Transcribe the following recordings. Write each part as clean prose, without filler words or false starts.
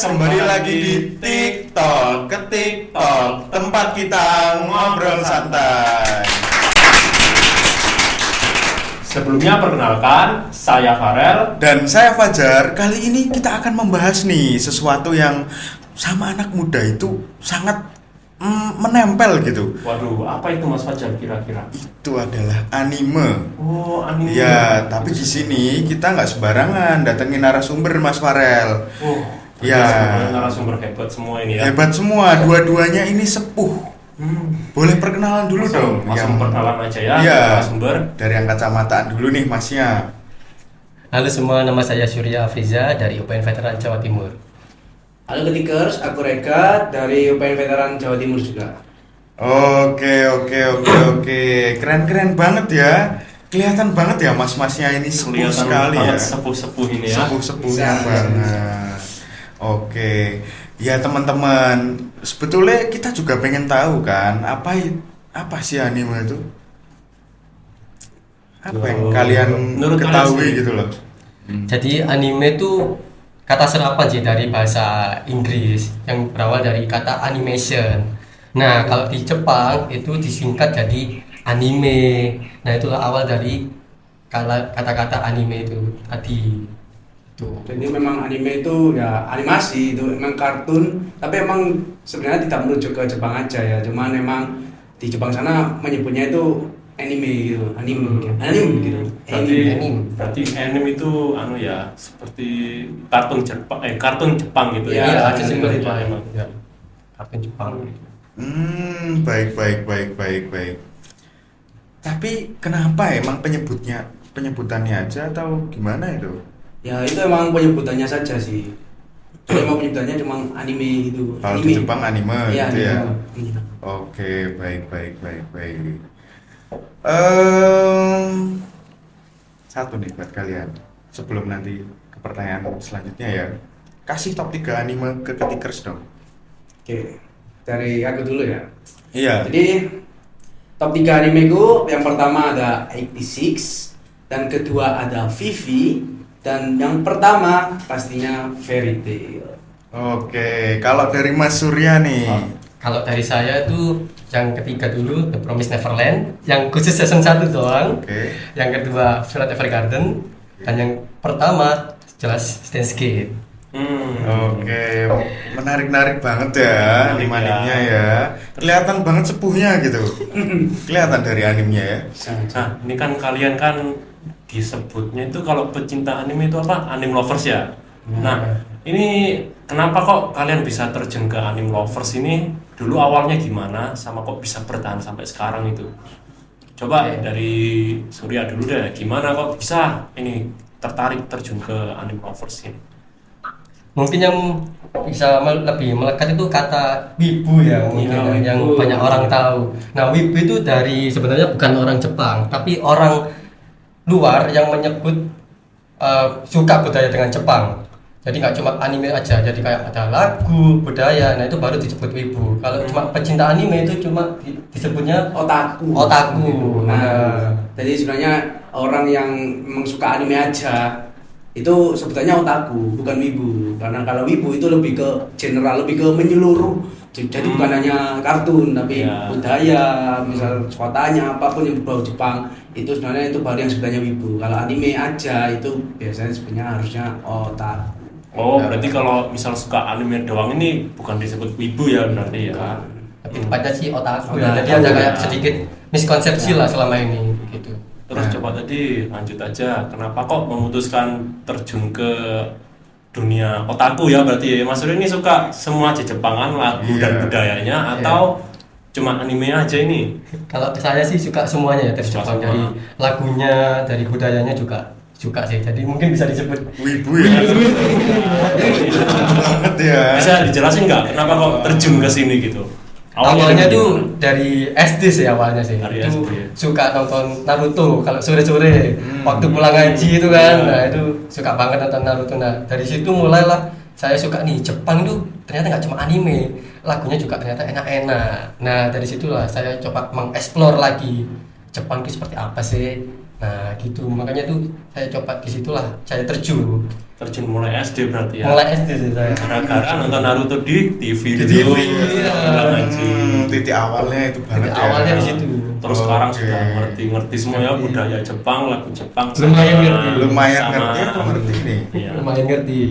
kembali lagi di TikTok, ke TikTok, tempat kita ngobrol santai. Sebelumnya perkenalkan, saya Farel Dan saya Fajar. Kali ini kita akan membahas nih sesuatu yang sama anak muda itu sangat menempel gitu. Waduh, apa itu Mas Fajar kira-kira? Itu adalah anime. Oh, anime. Ya, tapi di sini kita nggak sembarangan datengin narasumber Mas Farel. Oh, ya, narasumber hebat semua ini ya. Hebat semua, dua-duanya ini sepuh. Boleh perkenalan dulu dong. Langsung perkenalan aja ya. Iya, narasumber. dari yang kacamataan dulu nih Masnya. Halo semua, nama saya Surya Afriza dari UPN Veteran Jawa Timur. Halo Ketikers, aku Reka dari UPN Veteran Jawa Timur juga. Oke. Keren banget ya. Kelihatan banget ya mas-masnya ini sepuh Kelihatan sekali ya. banget sepuh-sepuh ini ya. Sepuh-sepuhnya Bisa. banget. Oke. Ya teman-teman, sebetulnya kita juga pengen tahu kan apa sih anime itu? Apa yang kalian menurut ketahui kalian sih? gitu loh? Jadi anime itu kata serapan sih dari bahasa Inggris yang berawal dari kata animation. Nah, kalau di Jepang itu disingkat jadi anime. Nah, itulah awal dari kata-kata anime itu tadi. Tuh. Jadi memang anime itu ya animasi, itu memang kartun, tapi emang sebenarnya tidak merujuk ke Jepang aja ya. Cuman memang di Jepang sana menyebutnya itu anime gitu, anime gitu. Berarti anime itu seperti kartun Jepang gitu ya. Iya, Ada seperti itu Ya, emang. Ya. Kartun Jepang. Baik. Tapi kenapa emang penyebutannya aja atau gimana itu? Ya itu emang penyebutannya saja sih. Jadi emang penyebutannya cuma anime itu. Kalau di Jepang anime Iya, gitu ya. anime. Oke, baik. Satu nih buat kalian. Sebelum nanti ke pertanyaan selanjutnya ya. Kasih top 3 anime ke Ketikers dong. Oke, dari aku dulu ya. Iya. Jadi top 3 animeku yang pertama ada 86, dan kedua ada Vivi, dan yang pertama pastinya Fairy Tail. Oke, kalau dari Mas Surya nih. Kalau dari saya itu yang ketiga dulu The Promised Neverland, yang khusus season 1 doang. Oke. Yang kedua Violet Evergarden, dan yang pertama jelas Steins Gate. Oke, menarik banget ya Menarik animenya ya. ya. Kelihatan banget sepuhnya gitu. Kelihatan dari animenya ya. Nah, ini kan kalian kan disebutnya itu kalau pecinta anime itu apa? Anime lovers ya. Nah, ini kenapa kok kalian bisa terjun ke anime lovers ini? Dulu awalnya gimana sama kok bisa bertahan sampai sekarang itu? Coba dari Surya dulu deh, gimana kok bisa ini tertarik terjun ke anime lovers ini? Mungkin yang bisa lebih melekat itu kata wibu ya, mungkin Ya, yang wibu. banyak orang tahu. Nah, wibu itu dari sebenarnya bukan orang Jepang, tapi orang luar yang menyebut suka budaya dengan Jepang. Jadi nggak cuma anime aja, jadi kayak ada lagu, budaya, nah itu baru disebut wibu. Kalau cuma pecinta anime itu cuma disebutnya Otaku. Nah, Jadi sebenarnya orang yang memang suka anime aja itu sebutannya otaku, bukan wibu. Karena kalau wibu itu lebih ke general, lebih ke menyeluruh. Jadi bukan hanya kartun, tapi Ya. budaya, misal kotanya, apapun yang berbau Jepang, itu sebenarnya itu baru yang sebenarnya wibu. Kalau anime aja itu biasanya sebenarnya harusnya otaku. Oh, berarti kalau misal suka anime doang ini bukan disebut wibu ya berarti ya? tapi tepatnya sih otaku Otaku, ya. Jadi ada kayak ya. sedikit miskonsepsi lah selama ini gitu. Terus coba tadi lanjut aja, kenapa kok memutuskan terjun ke dunia otaku ya berarti ya? Mas Surya ini suka semua Jepangan, lagu dan Iya. budayanya atau cuma anime aja ini? Kalau saya sih suka semuanya ya dari Suka Jepang, semua. dari lagunya, dari budayanya juga suka sih. Jadi mungkin bisa disebut Wibu ya. Banget ya. Bisa dijelasin nggak kenapa kok terjun ke sini gitu? awalnya dari tuh mana? dari SD sih awalnya sih. Dari Itu SD. suka nonton Naruto kalau sore-sore waktu pulang ngaji itu kan. Iya. Nah, itu suka banget nonton Naruto. Nah, dari situ mulailah saya suka nih Jepang tuh ternyata nggak cuma anime, lagunya juga ternyata enak-enak. Nah, dari situlah saya coba mengeksplor lagi Jepang itu seperti apa sih. Nah gitu, makanya tuh saya coba disitulah saya terjun. Terjun mulai SD berarti ya. Mulai SD sih saya. Gara-gara nonton Naruto di TV Di dulu. TV. Iya. Titik awalnya itu banget Jadi ya. awalnya di situ. Terus sekarang Oke. sudah ngerti semua ya Ngerti. budaya Jepang, lagu Jepang. Lumayan ngerti. Lumayan sama- ngerti atau ngerti nih? Iya. Lumayan ngerti.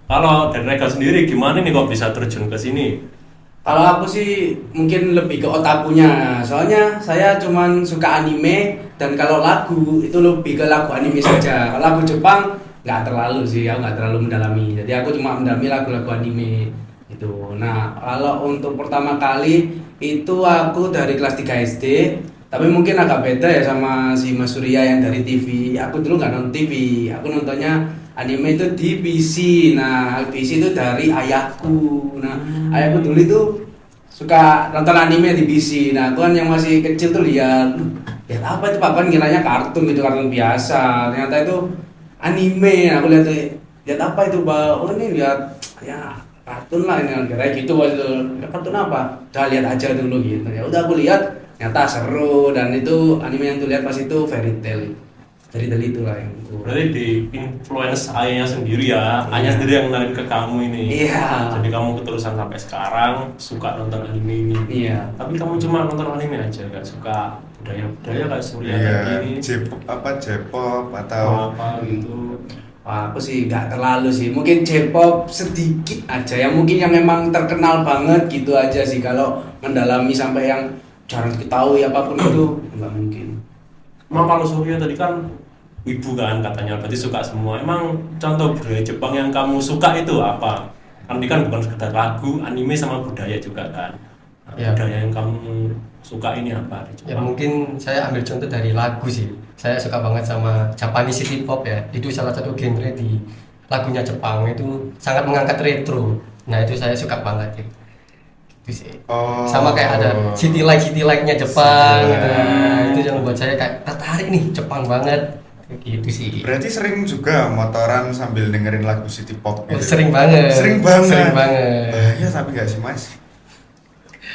Kalau dari Rega sendiri gimana nih kok bisa terjun ke sini? Kalau aku sih mungkin lebih ke otakunya, soalnya saya cuman suka anime dan kalau lagu itu lebih ke lagu anime saja. Kalau lagu Jepang nggak terlalu sih, aku nggak terlalu mendalami. Jadi aku cuma mendalami lagu-lagu anime itu. Nah kalau untuk pertama kali itu aku dari kelas 3 SD, tapi mungkin agak beda ya sama si Mas Surya yang dari TV. Aku dulu nggak nonton TV, aku nontonnya anime itu di PC. Nah, PC itu dari ayahku. Nah, ayahku dulu itu suka nonton anime di PC. Nah, aku kan yang masih kecil tuh lihat, lihat apa itu papan kiranya kartun gitu, kartun biasa. Ternyata itu anime. Nah, aku lihat apa itu, Mbak? Oh, ini lihat ya kartun lah ini kira gitu waktu itu. Ya, kartun apa? Udah lihat aja dulu gitu. Ya udah aku lihat, ternyata seru dan itu anime yang tuh lihat pas itu Fairy Tail. Fairy Tail itulah yang aku. Berarti di influence ayahnya sendiri ya, ayahnya sendiri yang kenalin ke kamu ini. Iya. Jadi kamu keterusan sampai sekarang suka nonton anime ini. Iya. Tapi kamu cuma nonton anime aja, gak suka budaya-budaya kayak Surya Iya, tadi. J-pop atau Apa gitu. Wah, aku sih nggak terlalu sih, mungkin J-pop sedikit aja, yang mungkin yang memang terkenal banget gitu aja sih. Kalau mendalami sampai yang jarang diketahui apapun itu nggak mungkin. Emang kalau Surya tadi kan ibu kan katanya, berarti suka semua. Emang contoh budaya Jepang yang kamu suka itu apa? Kan ini kan bukan sekedar lagu, anime sama budaya juga kan. Nah, Ya. budaya yang kamu suka ini apa di Ya Jepang? mungkin saya ambil contoh dari lagu sih. Saya suka banget sama Japanese city pop ya. Itu salah satu genre di lagunya Jepang, itu sangat mengangkat retro. Nah itu saya suka banget ya. Itu sih. Oh. Sama kayak ada city light-nya Jepang City gitu. light. Itu yang buat saya kayak tertarik nih, Jepang banget. Gitu sih. Berarti sering juga motoran sambil dengerin lagu city pop Oh, gitu. sering banget. Sering banget. Sering banget. Bahaya tapi nggak sih Mas?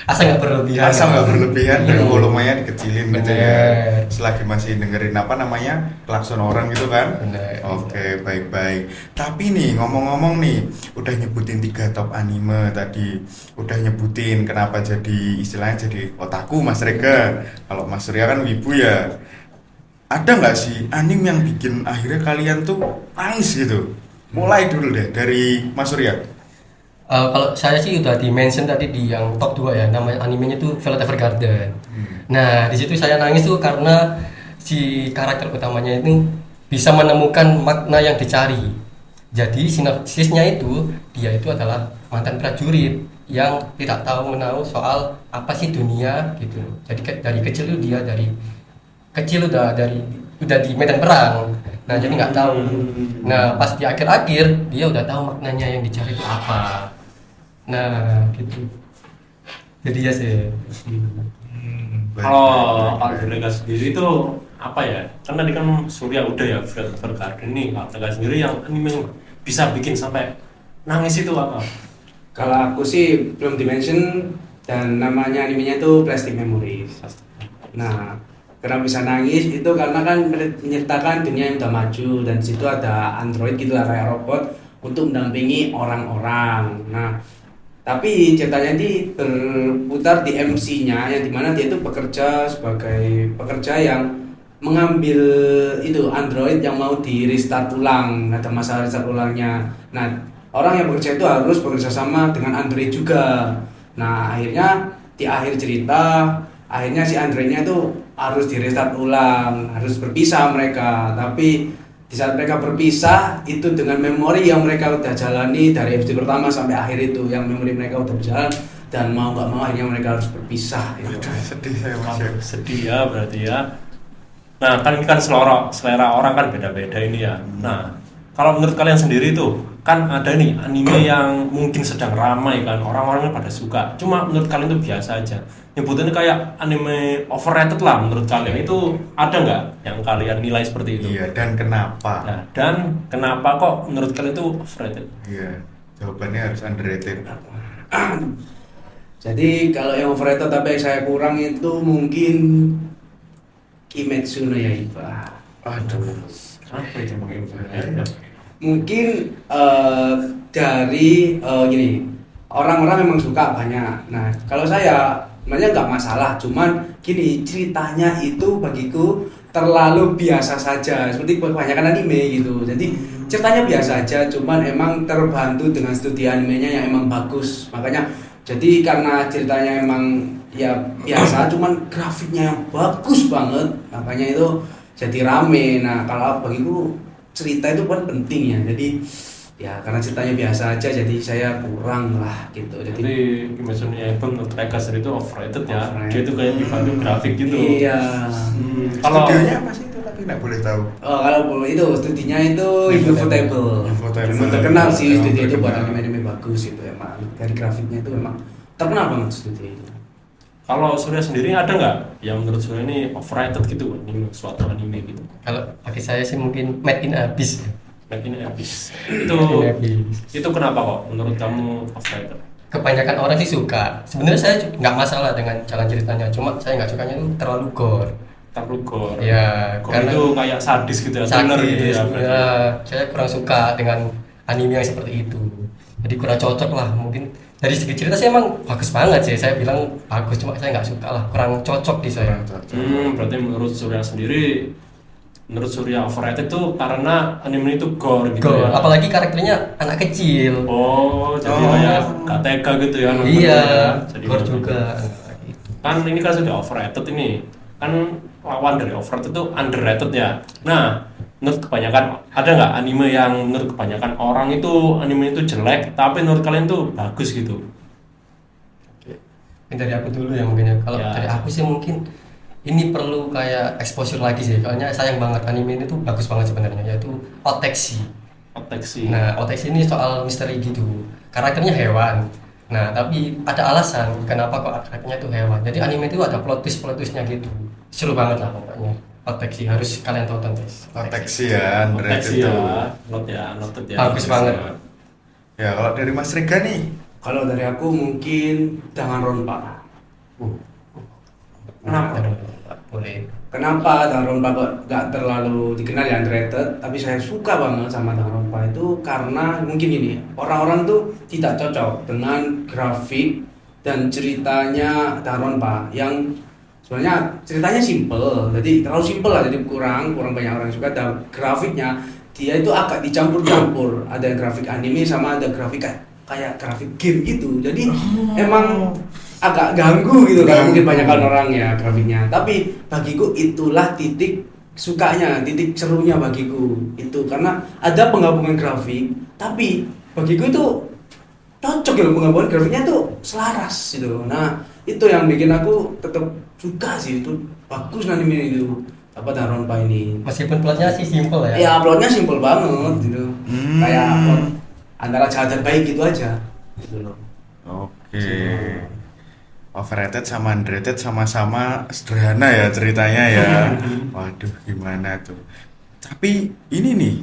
Asal nggak berlebihan. Asal nggak berlebihan dan Iya. volumenya dikecilin gitu ya. Bener. Selagi masih dengerin apa namanya klakson orang gitu kan. Bener. Oke, baik-baik. Tapi nih ngomong-ngomong nih, udah nyebutin 3 top anime tadi, udah nyebutin kenapa jadi istilahnya jadi otaku Mas Rega. Kalau Mas Surya kan wibu ya. Ada nggak sih anime yang bikin akhirnya kalian tuh nangis gitu? Mulai dulu deh dari Mas Surya. Kalau saya sih udah di-mention tadi di yang top 2 ya, namanya animenya tuh Violet Evergarden. Nah, di situ saya nangis tuh karena si karakter utamanya itu bisa menemukan makna yang dicari. Jadi sinopsisnya itu dia itu adalah mantan prajurit yang tidak tahu menahu soal apa sih dunia gitu. Jadi dari kecil tuh dia dari kecil udah di medan perang. Nah, jadi nggak tahu. Nah, pas di akhir-akhir dia udah tahu maknanya yang dicari itu apa. Nah, gitu. Jadi ya sih. Kalau dari Rega sendiri itu apa ya? Kan tadi kan Surya udah ya Violet Evergarden nih. Kalau Rega sendiri yang anime yang bisa bikin sampai nangis itu apa? Kalau aku sih belum dimention dan namanya animenya itu Plastic Memories. Nah, kenapa bisa nangis itu karena kan menyertakan dunia yang udah maju dan di situ ada android gitulah kayak robot untuk mendampingi orang-orang. Nah, tapi ceritanya ini berputar di MC-nya yang dimana dia itu bekerja sebagai pekerja yang mengambil itu android yang mau di restart ulang, ada masalah restart ulangnya. Nah, orang yang bekerja itu harus bekerja sama dengan android juga. Nah, akhirnya di akhir cerita, akhirnya si androidnya itu harus di restart ulang, harus berpisah mereka. Tapi di saat mereka berpisah itu dengan memori yang mereka udah jalani dari episode pertama sampai akhir itu, yang memori mereka udah berjalan dan mau nggak mau akhirnya mereka harus berpisah gitu. Aduh, sedih saya Mas ya. Sedih ya berarti ya. Nah kan ini kan selera orang kan beda-beda ini ya. Nah kalau menurut kalian sendiri tuh kan ada nih anime yang mungkin sedang ramai kan, orang-orangnya pada suka. Cuma menurut kalian tuh biasa aja. Nyebutinnya kayak anime overrated lah menurut kalian. Itu ada nggak yang kalian nilai seperti itu? Iya, dan kenapa? Nah, dan kenapa kok menurut kalian itu overrated? Iya, jawabannya harus underrated. Jadi kalau yang overrated tapi yang saya kurang itu mungkin Kimetsu no Yaiba. Aduh. Apa itu mengenai? Mungkin dari gini, orang-orang memang suka banyak. Nah, kalau saya sebenarnya nggak masalah, cuman gini, ceritanya itu bagiku terlalu biasa saja, seperti kebanyakan anime gitu. Jadi ceritanya biasa aja, cuman emang terbantu dengan studi animenya yang emang bagus. Makanya jadi karena ceritanya emang ya biasa, cuman grafiknya yang bagus banget, makanya itu jadi rame. Nah, kalau bagiku cerita itu kan penting ya. Jadi ya karena ceritanya biasa aja, jadi saya kurang lah gitu. Jadi Jadi Kimetsu no Yaiba menurut Eka itu overrated ya. Overrated. Dia itu kayak dibantu grafik gitu. iya. Kalau Studionya apa sih itu tapi nggak boleh tahu. Oh, kalau itu studinya itu Ufotable. Ufotable. Emang terkenal sih Emang studio itu buat terkenal. anime-anime bagus itu emang. Dari grafiknya itu memang terkenal banget studio itu. kalau Surya sendiri ada nggak yang menurut Surya ini overrated gitu anime suatu anime gitu? Kalau bagi saya sih mungkin Made in Abyss. Made in Abyss. Made in Abyss. Itu kenapa kok menurut kamu overrated? Kebanyakan orang sih suka. Sebenarnya saya nggak masalah dengan jalan ceritanya, cuma saya nggak sukanya itu terlalu gore. Terlalu gore. Ya, Gore itu kayak sadis gitu ya, thriller gitu ya. sadis. berarti. Ya, saya kurang suka dengan anime yang seperti itu. Jadi kurang cocok lah mungkin. Dari segi cerita sih emang bagus banget sih. Saya bilang bagus, cuma saya nggak suka lah. Kurang cocok di saya. Berarti menurut Surya sendiri, menurut Surya overrated itu karena anime itu gore gitu Gore. ya. Apalagi karakternya anak kecil. Oh, jadi Oh. kayak gak tega gitu ya nontonnya Iya, ya. Jadi gore nonton. juga. Nah, gitu. Kan ini kan sudah overrated ini. Kan lawan dari overrated itu underrated ya. Nah, menurut kebanyakan ada nggak anime yang menurut kebanyakan orang itu anime itu jelek, tapi menurut kalian tuh bagus gitu? Mungkin dari aku dulu ya mungkin ya. Kalau Ya. dari aku sih mungkin ini perlu kayak exposure lagi sih. Soalnya sayang banget anime ini tuh bagus banget sebenarnya, yaitu Oteksi. Oteksi. Nah, Oteksi ini soal misteri gitu. Karakternya hewan. Nah, tapi ada alasan kenapa kok karakternya tuh hewan. Jadi anime itu ada plot twistnya gitu. Seru banget lah pokoknya. Oteksi harus kalian tonton guys. Oteksi ya, Oteksi underrated ya, tuh. not ya, noted ya. Bagus banget. Ya kalau dari Mas Rega nih, Kalau dari aku mungkin Danganronpa. Kenapa? Boleh. Kenapa Danganronpa kok gak terlalu dikenal ya underrated, tapi saya suka banget sama Danganronpa itu karena mungkin gini, orang-orang tuh tidak cocok dengan grafik dan ceritanya Danganronpa yang sebenarnya ceritanya simple, jadi terlalu simple lah, jadi kurang banyak orang yang suka. Dan grafiknya dia itu agak dicampur-campur, ada yang grafik anime sama ada grafik kayak grafik game gitu, jadi emang agak ganggu gitu kan mungkin banyak orang ya grafiknya. Tapi bagiku itulah titik sukanya, titik serunya bagiku itu, karena ada penggabungan grafik, tapi bagiku itu cocok gitu, penggabungan grafiknya tuh selaras gitu. Nah itu yang bikin aku tetap suka sih, itu bagus anime itu apa Danganronpa ini. Meskipun plotnya sih simple ya. Ya plotnya simple banget gitu, kayak plot antara jahat dan baik gitu aja gitu loh. oke. Overrated sama underrated sama-sama sederhana ya ceritanya ya. Waduh, gimana tuh? Tapi ini nih,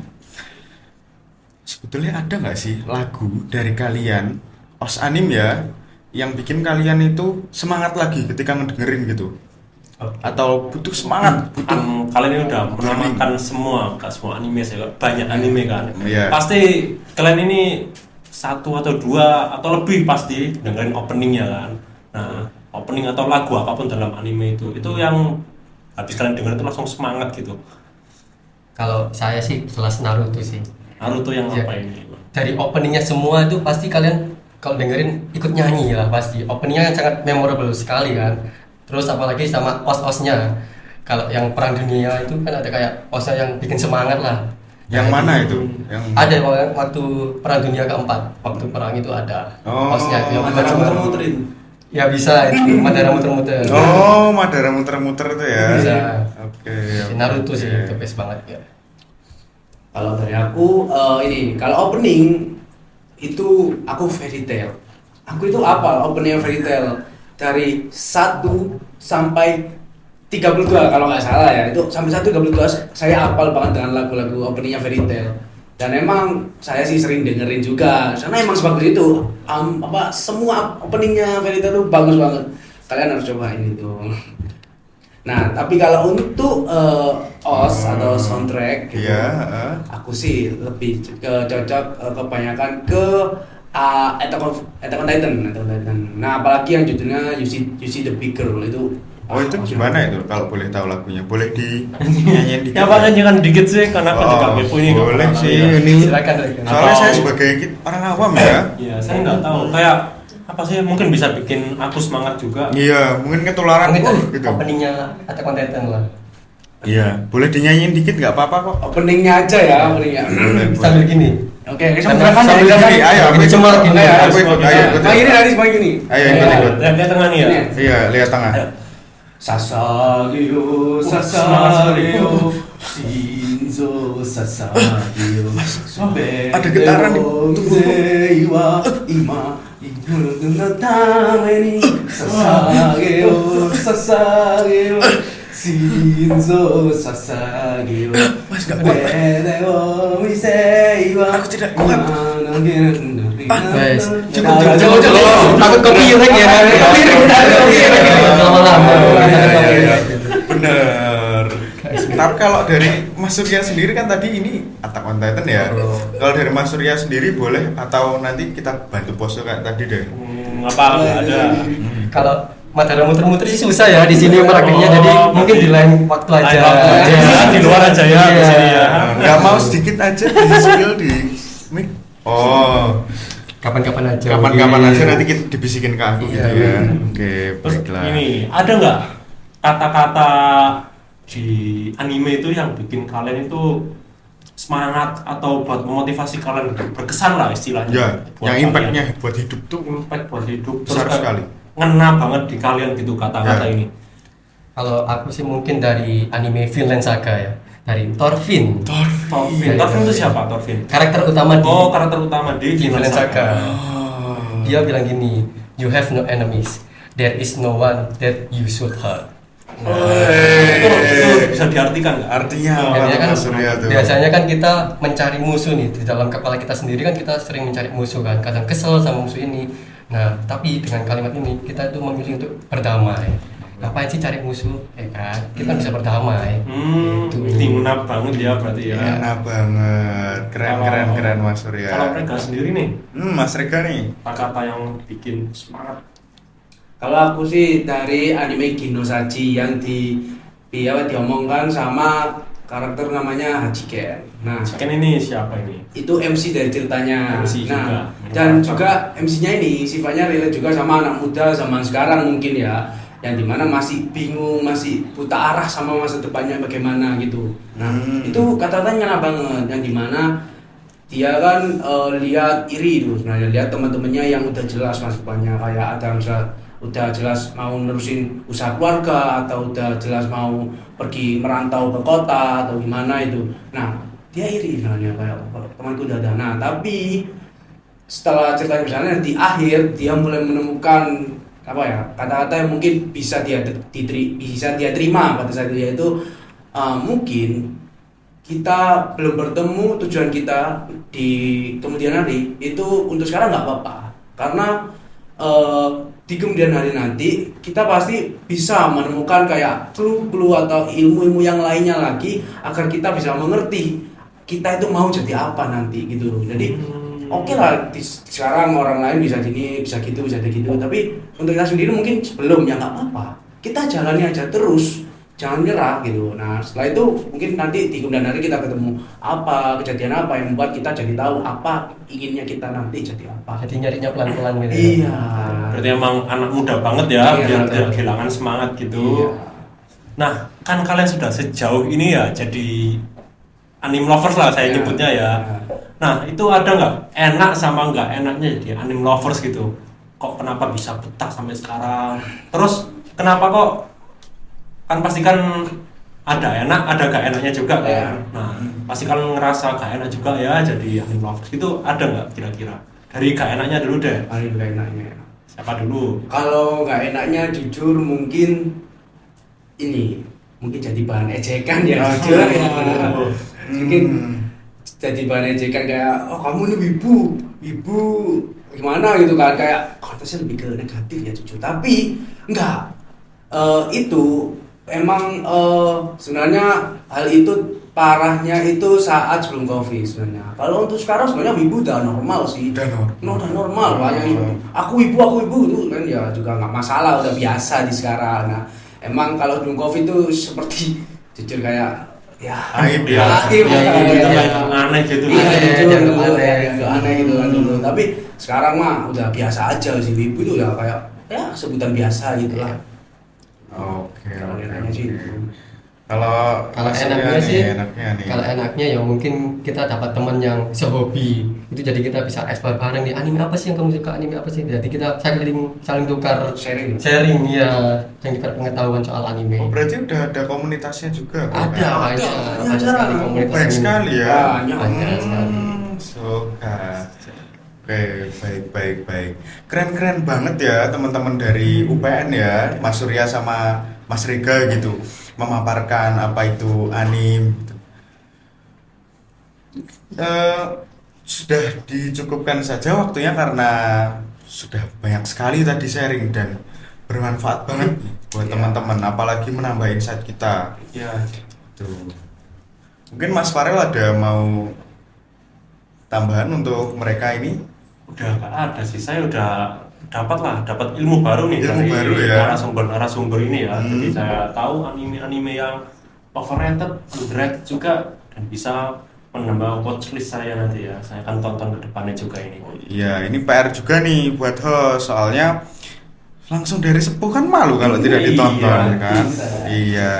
sebetulnya ada nggak sih lagu dari kalian, os anim ya, yang bikin kalian itu semangat lagi ketika ngedengerin gitu? Atau butuh semangat, butuh Kan kalian ini udah Burning. menamakan gak semua anime sih, banyak anime kan. Iya. Pasti kalian ini satu atau dua atau lebih pasti dengerin openingnya kan. Nah, opening atau lagu apapun dalam anime itu yang habis kalian denger itu langsung semangat gitu. Kalau saya sih jelas Naruto sih. Naruto yang Iya. apa ini? Dari openingnya semua itu pasti kalian kalau dengerin ikut nyanyi lah pasti. Openingnya kan sangat memorable sekali kan. Terus apalagi sama os-osnya. Kalau yang perang dunia itu kan ada kayak osnya yang bikin semangat lah. yang Nah, mana itu? Yang Ada waktu perang dunia keempat. Waktu perang itu ada Oh, osnya itu yang Madara buat muter-muterin. Ya bisa itu Madara muter-muter. Oh, Madara muter-muter tuh ya. Bisa. Oke. Si Naruto oke. sih the best banget ya. Kalau dari aku ini, kalau opening itu aku Fairy Tail. Aku itu apa opening Fairy Tail dari 1 sampai 32 kalau nggak salah ya. Itu sampai 1 32 saya hafal banget dengan lagu-lagu openingnya Fairy Tail. Dan emang saya sih sering dengerin juga karena emang sebagus itu. Semua openingnya Fairy Tail itu bagus banget. Kalian harus cobain itu. Nah, tapi kalau untuk OS atau soundtrack gitu, Iya, aku sih lebih cocok kebanyakan ke Attack on Titan. Nah, apalagi yang judulnya You See the Big Girl itu. Oh itu gimana itu kalau boleh tahu lagunya? Boleh dinyanyiin dikit? Ya Pak nyanyikan dikit sih karena kan juga kepo ini nggak boleh pernah sih tahu ya. ini. Silakan. Soalnya Atau- saya sebagai orang awam ya. Iya, saya nggak tahu. Kayak apa sih mungkin bisa bikin aku semangat juga. Iya, mungkin ketularan Mungkin dari gitu. openingnya Attack on Titan lah. Iya, boleh dinyanyiin dikit nggak apa-apa kok. Openingnya aja ya, openingnya. Boleh. Sambil gini. Oke, Sambil sambil gini, ayo, ini cuma gini. Ayo, aku ikut, ayo ikut. Main ini Haris, main ini. Ayo, ini ikut. Lihat tengah nih ya. Ini. Iya, lihat tengah. Ayo. Sasageyo, Sasageyo, Shinzo Sasageyo. ada getaran nih. Zeiwa ima Ibu no tame ni Sasageyo, Sasageyo, Shinzo Sasageyo. Mas, nggak kuat. Bedeo miseiwa. Aku tidak kuat. Guys, Cukup. Takut copyright ya. Lama-lama. Bener. Tapi kalau dari Mas Surya sendiri kan tadi ini Attack on Titan ya. Kalau dari Mas Surya sendiri boleh atau nanti kita bantu pose kayak tadi deh. Apa nggak ada. Kalau Madara muter-muter sih susah ya di sini merakitnya, jadi mungkin di lain waktu aja. Lain waktu aja. Iya. Di luar aja ya, di sini ya. Nggak mau sedikit aja di spill di mic. Oh, Kapan-kapan aja. kapan-kapan aja nanti kita dibisikin ke aku gitu Iya. ya. Oke, Terus baiklah. ini ada nggak kata-kata di anime itu yang bikin kalian itu semangat atau buat memotivasi kalian berkesan lah istilahnya? Ya, Buat yang kalian. impactnya buat hidup tuh Impact buat hidup besar terus sekali. ngena banget di kalian gitu kata-kata Ya. ini. Kalau aku sih mungkin dari anime Vinland Saga ya, dari Thorfinn. Thorfinn. Thorfinn itu siapa Thorfinn? Karakter utama di Oh, karakter utama di Vinland Saga. Oh. Dia bilang gini, you have no enemies, there is no one that you should hurt. Itu bisa diartikan nggak? Artinya Oh, apa Ya tuh kan, Mas Surya tuh? biasanya kan kita mencari musuh nih di dalam kepala kita sendiri, kan kita sering mencari musuh kan, kadang kesel sama musuh ini. Nah, tapi dengan kalimat ini kita itu memilih untuk berdamai. Ngapain sih cari musuh, ya kan? Kita bisa berdamai. Gitu. Tingna banget ya berarti ya. Enak banget. Keren Mas Surya. Kalau mereka sendiri nih, Mas Rega nih. kata-kata yang bikin semangat. Kalau aku sih dari anime Ginosaji yang diomongkan sama karakter namanya Hachiken. Nah, Kan ini siapa ini? itu MC dari ceritanya. MC juga. Nah, dan juga MC-nya ini sifatnya relate juga sama anak muda zaman sekarang mungkin ya, yang dimana masih bingung, masih buta arah sama masa depannya bagaimana gitu. Nah, itu kata-katanya ngena banget, yang dimana dia kan lihat iri itu sebenarnya, lihat teman-temannya yang udah jelas masa depannya, kayak ada misalnya udah jelas mau nerusin usaha keluarga atau udah jelas mau pergi merantau ke kota atau gimana itu. Nah, dia iri misalnya kayak temanku udah ada. Nah, tapi setelah ceritanya misalnya di akhir dia mulai menemukan apa ya, kata-kata yang mungkin bisa dia terima pada saat itu, yaitu mungkin kita belum bertemu tujuan kita di kemudian hari itu untuk sekarang nggak apa-apa, karena di kemudian hari nanti kita pasti bisa menemukan kayak clue-clue atau ilmu-ilmu yang lainnya lagi agar kita bisa mengerti kita itu mau jadi apa nanti gitu loh. Jadi oke lah sekarang orang lain bisa gini, bisa gitu, bisa gitu, tapi untuk kita sendiri mungkin sebelum ya nggak apa-apa, kita jalani aja terus, jangan nyerah gitu. Nah setelah itu mungkin nanti di kemudian hari kita ketemu apa kejadian apa yang membuat kita jadi tahu apa inginnya kita nanti jadi apa. Jadi nyarinya pelan-pelan gitu. Iya. Berarti emang anak muda banget ya, Iya, biar betul. tidak kehilangan semangat gitu. Iya. Nah, kan kalian sudah sejauh ini ya jadi anime lovers lah saya Iya. nyebutnya ya. Nah, itu ada nggak enak sama nggak enaknya jadi anime lovers gitu? Kok kenapa bisa betah sampai sekarang? Terus kenapa kok, kan pasti kan ada enak, ada gak enaknya juga kan? Iya. Nah, pasti kan ngerasa gak enak juga ya jadi anime lovers itu ada nggak kira-kira? Dari gak enaknya dulu deh. Paling gak enaknya. Siapa dulu? Kalau nggak enaknya jujur mungkin ini mungkin jadi bahan ejekan ya, jujur ya. Oh. Mungkin jadi bahan ejekan kayak oh kamu ini wibu gimana gitu kan, kayak konteksnya lebih ke negatif ya jujur. Tapi enggak, itu emang sebenarnya hal itu parahnya itu saat sebelum Covid sebenarnya. Kalau untuk sekarang sebenarnya wibu udah normal sih. Udah normal Pak. Yang aku wibu itu kan ya juga nggak masalah, udah biasa di sekarang. Nah, emang kalau sebelum Covid itu seperti jujur kayak ya Aib ya. aib Itu ya. yang aneh gitu. Aneh gitu kan dulu. Tapi sekarang mah udah biasa aja sih, wibu itu udah kayak ya sebutan biasa gitu lah. Oke, Kalau oke, enaknya sih oke. itu. Kalau Kalau Mas enaknya Surya sih, nih, enaknya nih. kalau enaknya ya mungkin kita dapat teman yang sehobi itu, jadi kita bisa explore bareng nih, anime apa sih yang kamu suka, anime apa sih, jadi kita saling tukar Sharing. ya, yang kita pengetahuan soal anime. Oh, berarti udah ada komunitasnya juga kan? Ada banyak sekali komunitas Baik anime. sekali ya. Banyak sekali. Suka. Oke, baik. Keren banget ya teman-teman dari UPN ya, Mas Surya sama Mas Rega gitu, memaparkan apa itu anime gitu. Sudah dicukupkan saja waktunya karena sudah banyak sekali tadi sharing dan bermanfaat banget nih buat Iya. teman-teman, apalagi menambah insight kita. Ya, Tuh. Mungkin Mas Farel ada mau tambahan untuk mereka ini? udah nggak ada sih. Saya udah dapat ilmu baru nih Ilmu dari baru ya. narasumber ini ya. Jadi saya tahu anime-anime yang overrated, underrated juga, dan bisa menambah watchlist saya nanti ya. Saya akan tonton ke depannya juga ini. Iya, ini PR juga nih buat host, soalnya langsung dari sepuh kan malu kalau tidak Iya. ditonton kan. Iya.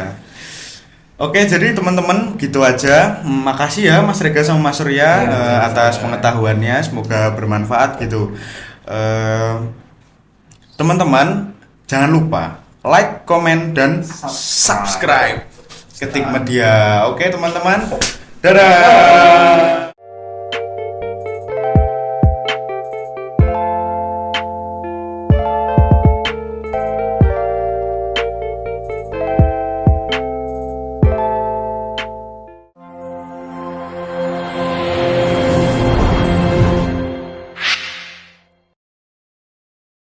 Oke, jadi teman-teman gitu aja. Makasih ya Mas Rega sama Mas Surya atas pengetahuannya, semoga bermanfaat gitu. Teman-teman jangan lupa like, komen, dan subscribe Ketik Media. Oke teman-teman, dadah.